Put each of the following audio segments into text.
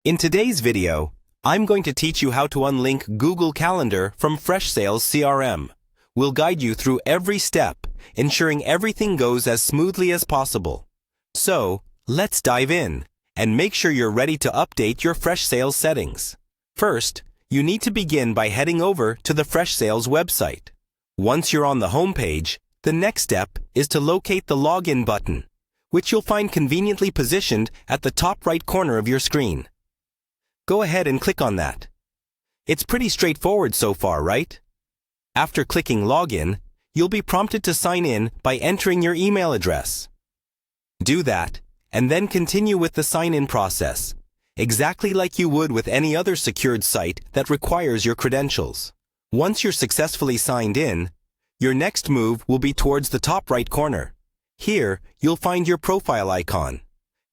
In today's video, I'm going to teach you how to unlink Google Calendar from Freshsales CRM. We'll guide you through every step, ensuring everything goes as smoothly as possible. So, let's dive in, and make sure you're ready to update your Freshsales settings. First, you need to begin by heading over to the Freshsales website. Once you're on the home page, the next step is to locate the Login button, which you'll find conveniently positioned at the top right corner of your screen. Go ahead and click on that. It's pretty straightforward so far, right? After clicking Login, you'll be prompted to sign in by entering your email address. Do that, and then continue with the sign-in process, exactly like you would with any other secured site that requires your credentials. Once you're successfully signed in, your next move will be towards the top right corner. Here, you'll find your profile icon.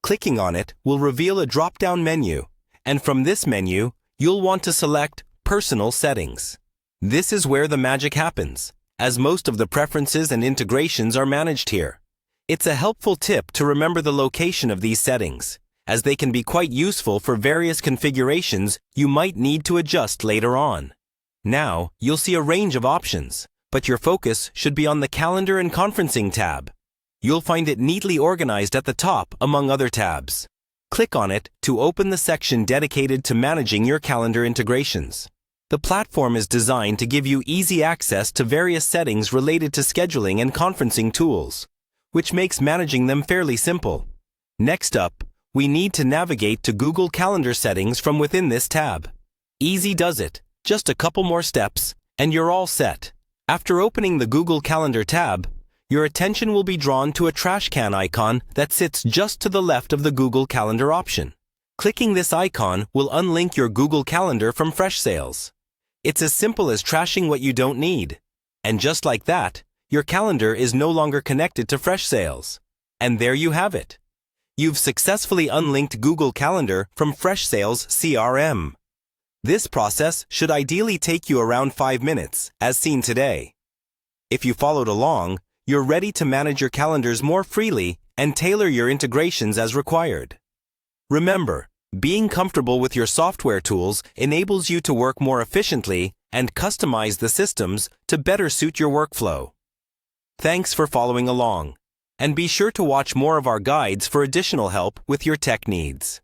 Clicking on it will reveal a drop-down menu, and from this menu, you'll want to select Personal Settings. This is where the magic happens, as most of the preferences and integrations are managed here. It's a helpful tip to remember the location of these settings, as they can be quite useful for various configurations you might need to adjust later on. Now, you'll see a range of options, but your focus should be on the Calendar and Conferencing tab. You'll find it neatly organized at the top among other tabs. Click on it to open the section dedicated to managing your calendar integrations. The platform is designed to give you easy access to various settings related to scheduling and conferencing tools, which makes managing them fairly simple. Next up, we need to navigate to Google Calendar settings from within this tab. Easy does it. Just a couple more steps, and you're all set. After opening the Google Calendar tab, your attention will be drawn to a trash can icon that sits just to the left of the Google Calendar option. Clicking this icon will unlink your Google Calendar from Freshsales. It's as simple as trashing what you don't need. And just like that, your calendar is no longer connected to Freshsales. And there you have it. You've successfully unlinked Google Calendar from Freshsales CRM. This process should ideally take you around 5 minutes, as seen today. If you followed along, you're ready to manage your calendars more freely and tailor your integrations as required. Remember, being comfortable with your software tools enables you to work more efficiently and customize the systems to better suit your workflow. Thanks for following along, and be sure to watch more of our guides for additional help with your tech needs.